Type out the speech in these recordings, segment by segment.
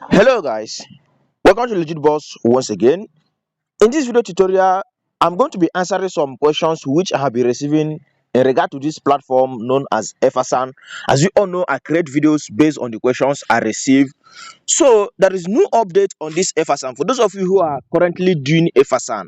Hello guys, welcome to Legit Boss once again. In this video tutorial, I'm going to be answering some questions which I have been receiving in regard to this platform known as Effasan. As you all know, I create videos based on the questions I receive. So there is no update on this Effasan. For those of you who are currently doing Effasan,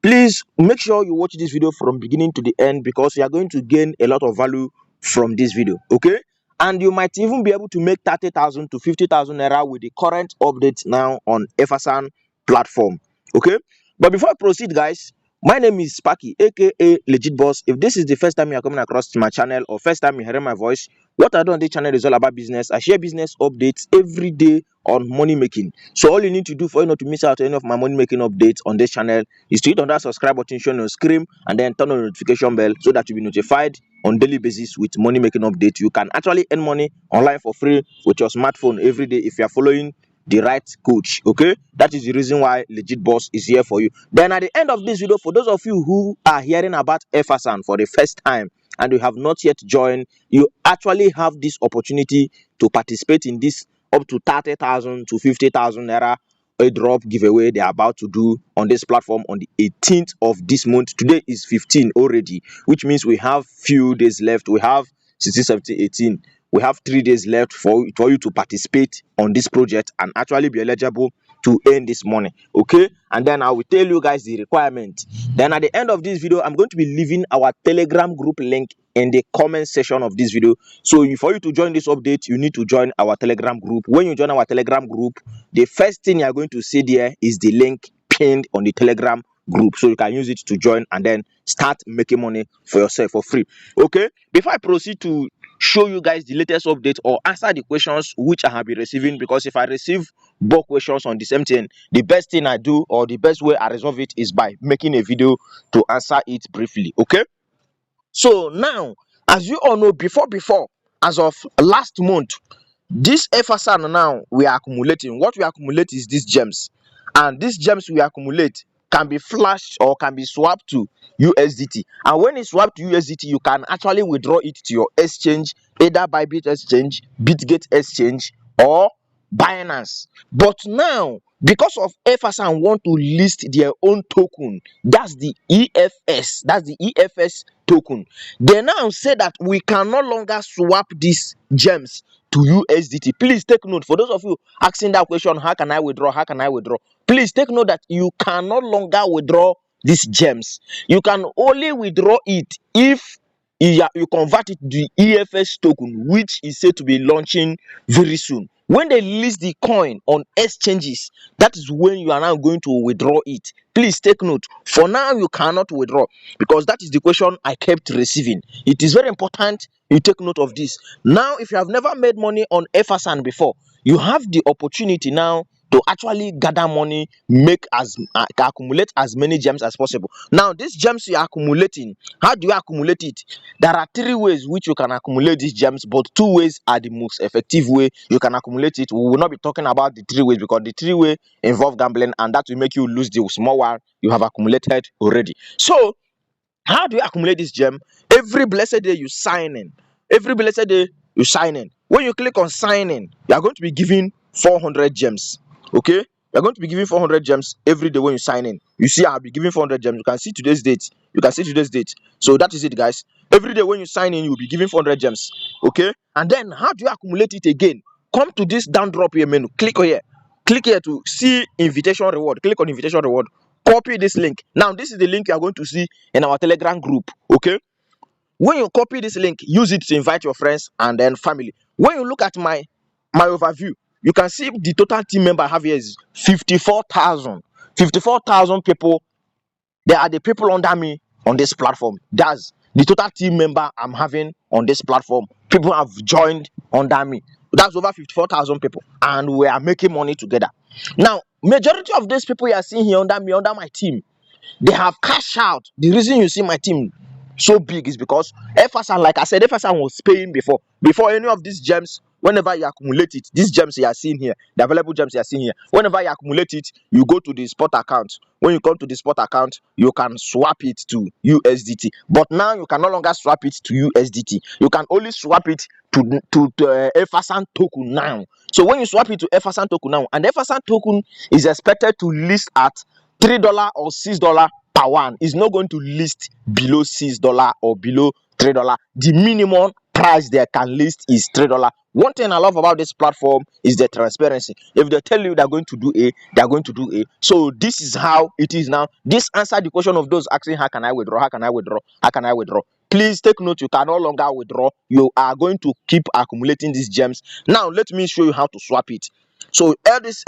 please make sure you watch this video from beginning to the end because you are going to gain a lot of value from this video. Okay, and you might even be able to make 30,000 to 50,000 naira with the current update now on Effasan platform. Okay, but before I proceed guys, my name is Sparky, aka Legit Boss. If this is the first time you are coming across my channel or first time you're hearing my voice, what I do on this channel is all about business. I share business updates every day on money making. So all you need to do for you not to miss out any of my money making updates on this channel is to hit on that subscribe button shown on your screen and then turn on the notification bell so that you'll be notified on daily basis with money making updates. You can actually earn money online for free with your smartphone every day if you are following the right coach. Okay, that is the reason why Legit Boss is here for you. Then at the end of this video, for those of you who are hearing about Effasan for the first time and you have not yet joined, you actually have this opportunity to participate in this up to 30,000 to 50,000 naira a drop giveaway they are about to do on this platform on the 18th of this month. Today is 15 already, which means we have few days left. We have 16, 17, 18. We have 3 days left for you to participate on this project and actually be eligible to earn this money. Okay, and then I will tell you guys the requirement. Then at the end of this video, I'm going to be leaving our Telegram group link in the comment section of this video. So for you to join this update, you need to join our Telegram group. When you join our Telegram group, the first thing you're going to see there is the link pinned on the Telegram group, so you can use it to join and then start making money for yourself for free. Okay, before I proceed to show you guys the latest update or answer the questions which I have been receiving, because if I receive bulk questions on the same thing, the best thing I do or the best way I resolve it is by making a video to answer it briefly. Okay, so now, as you all know, before as of last month, this FSR now we are accumulating. What we accumulate is these gems, and these gems we accumulate can be flashed or can be swapped to USDT. And when it's swapped to USDT, you can actually withdraw it to your exchange, either Bybit exchange, Bitgate exchange, or Binance. But now, because of FSR want to list their own token, that's the EFS token. They now say that we can no longer swap these gems to USDT. Please take note. For those of you asking that question, how can I withdraw? How can I withdraw? Please take note that you can no longer withdraw these gems. You can only withdraw it if you convert it to the EFS token, which is said to be launching very soon. When they list the coin on exchanges, that is when you are now going to withdraw it. Please take note. For now, you cannot withdraw because that is the question I kept receiving. It is very important you take note of this. Now, if you have never made money on FSN before, you have the opportunity now to actually gather money, accumulate as many gems as possible. Now, these gems you are accumulating, how do you accumulate it? There are three ways which you can accumulate these gems, but two ways are the most effective way you can accumulate it. We will not be talking about the three ways because the three way involve gambling, and that will make you lose the small one you have accumulated already. So how do you accumulate this gem? Every blessed day you sign in. Every blessed day you sign in. When you click on sign in, you are going to be given 400 gems. Okay, you're going to be giving 400 gems every day when you sign in. You see, I'll be giving 400 gems. You can see today's date. You can see today's date. So that is it, guys. Every day when you sign in, you'll be giving 400 gems. Okay, and then how do you accumulate it again? Come to this down drop here menu. Click here. Click here to see invitation reward. Click on invitation reward. Copy this link. Now, this is the link you are going to see in our Telegram group. Okay, when you copy this link, use it to invite your friends and then family. When you look at my overview, you can see the total team member I have here is 54,000. 54,000 people. They are the people under me on this platform. That's the total team member I'm having on this platform. People have joined under me. That's over 54,000 people, and we are making money together. Now, majority of these people you are seeing here under me, under my team, they have cash out. The reason you see my team so big is because FSN, like I said, FSN was paying before any of these gems. Whenever you accumulate it, these gems you are seeing here, the available gems you are seeing here, whenever you accumulate it, you go to the spot account. When you come to the spot account, you can swap it to USDT. But now you can no longer swap it to USDT. You can only swap it to FSN token now. So when you swap it to Efferson token now, and Efferson token is expected to list at $3 or $6 per one, is not going to list below $6 or below $3. The minimum price they can list is $3. One thing I love about this platform is the transparency. If they tell you they're going to do A, they're going to do A. So this is how it is now. This answered the question of those asking, how can I withdraw? How can I withdraw? How can I withdraw? Please take note, you can no longer withdraw. You are going to keep accumulating these gems. Now let me show you how to swap it. So all this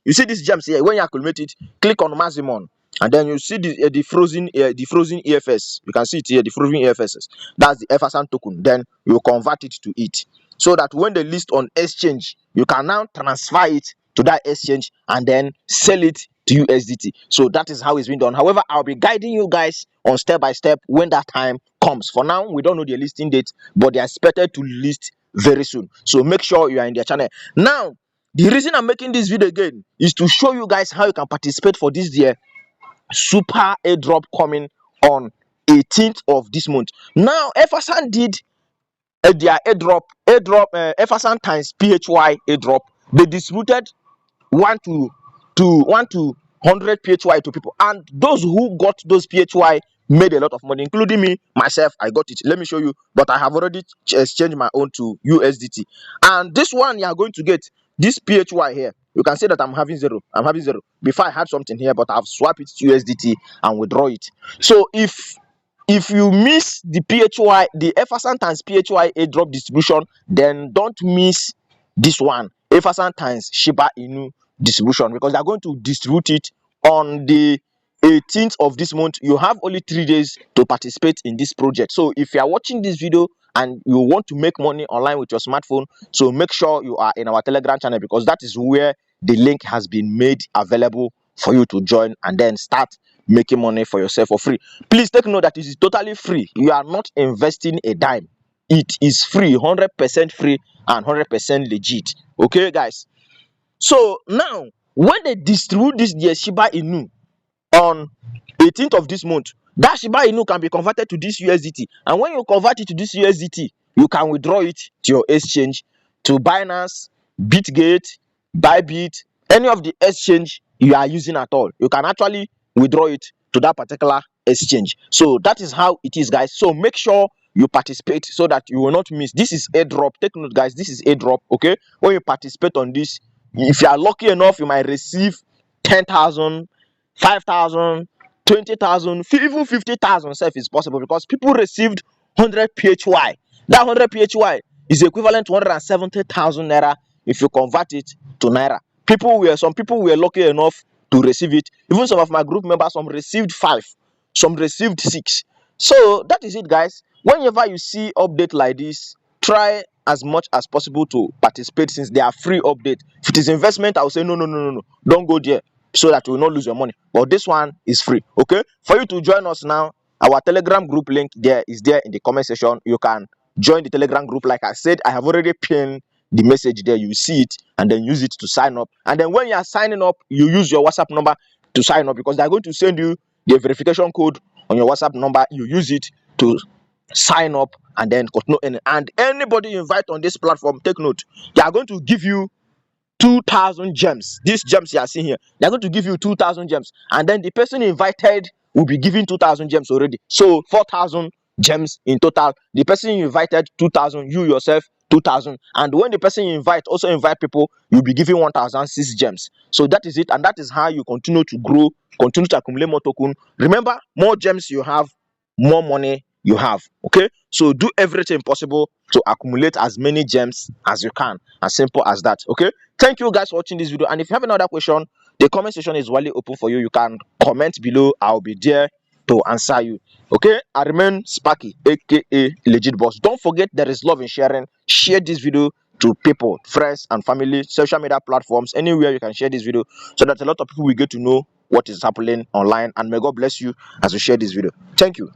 you see these gems here. When you accumulate it, click on maximum, and then you see the frozen EFS. You can see it here, the frozen EFSs. That's the Efferson token. Then you convert it to it, so that when they list on exchange, you can now transfer it to that exchange and then sell it to USDT. So that is how it's been done. However, I'll be guiding you guys on step by step when that time comes. For now, we don't know the listing date, but they are expected to list very soon. So make sure you are in their channel. Now, the reason I'm making this video again is to show you guys how you can participate for this year super airdrop coming on 18th of this month. Now, Efferson did their airdrop Efferson times PHY airdrop. They distributed 1 to 100 PHY to people, and those who got those PHY made a lot of money, including me myself. I got it. Let me show you, but I have already exchanged my own to USDT. And this one you are going to get this PHY here. You can see that I'm having zero. Before I had something here, but I've swapped it to USDT and withdraw it. So if you miss the PHY, the Efferson times PHY airdrop distribution, then don't miss this one, Efferson times Shiba Inu distribution, because they're going to distribute it on the 18th of this month. You have only 3 days to participate in this project. So if you are watching this video and you want to make money online with your smartphone, so make sure you are in our Telegram channel, because that is where the link has been made available for you to join and then start making money for yourself for free. Please take note that it is totally free. You are not investing a dime. It is free, 100% free and 100% legit. Okay, guys. So now, when they distribute this their Shiba Inu on 18th of this month, that Shiba Inu can be converted to this USDT. And when you convert it to this USDT, you can withdraw it to your exchange, to Binance, Bitgate, Bybit, any of the exchange you are using at all. You can actually withdraw it to that particular exchange. So that is how it is, guys. So make sure you participate so that you will not miss. This is airdrop. Take note, guys. This is airdrop. Okay, when you participate on this, if you are lucky enough, you might receive 10,000, 5,000, 20,000, even 50,000 self is possible, because people received 100 PHY. That 100 PHY is equivalent to 170,000 naira if you convert it to naira. Some people were lucky enough to receive it. Even some of my group members, some received 5, some received 6. So that is it, guys. Whenever you see update like this, try as much as possible to participate, since they are free update. If it is investment, I will say no, don't go there, so that you will not lose your money. But this one is free. Okay, for you to join us now, our Telegram group link there is there in the comment section. You can join the Telegram group. Like I said, I have already pinned the message there. You see it and then use it to sign up. And then when you are signing up, you use your WhatsApp number to sign up, because they are going to send you the verification code on your WhatsApp number. You use it to sign up and then continue. And anybody you invite on this platform, take note, they are going to give you 2,000 gems. These gems you are seeing here, they're going to give you 2,000 gems, and then the person invited will be given 2,000 gems already. So 4,000 gems in total. The person you invited 2,000, you yourself 2,000, and when the person you invite also invite people, you'll be giving 1,006 gems. So that is it, and that is how you continue to grow, continue to accumulate more token. Remember, more gems you have, more money you have. Okay, so do everything possible to accumulate as many gems as you can. As simple as that. Okay, thank you guys for watching this video, and if you have another question, the comment section is wide open for you. You can comment below. I'll be there to answer you. Okay, I remain Sparky, aka Legit Boss. Don't forget, there is love in sharing. Share this video to people, friends and family, social media platforms, anywhere you can share this video, so that a lot of people will get to know what is happening online. And may God bless you as you share this video. Thank you.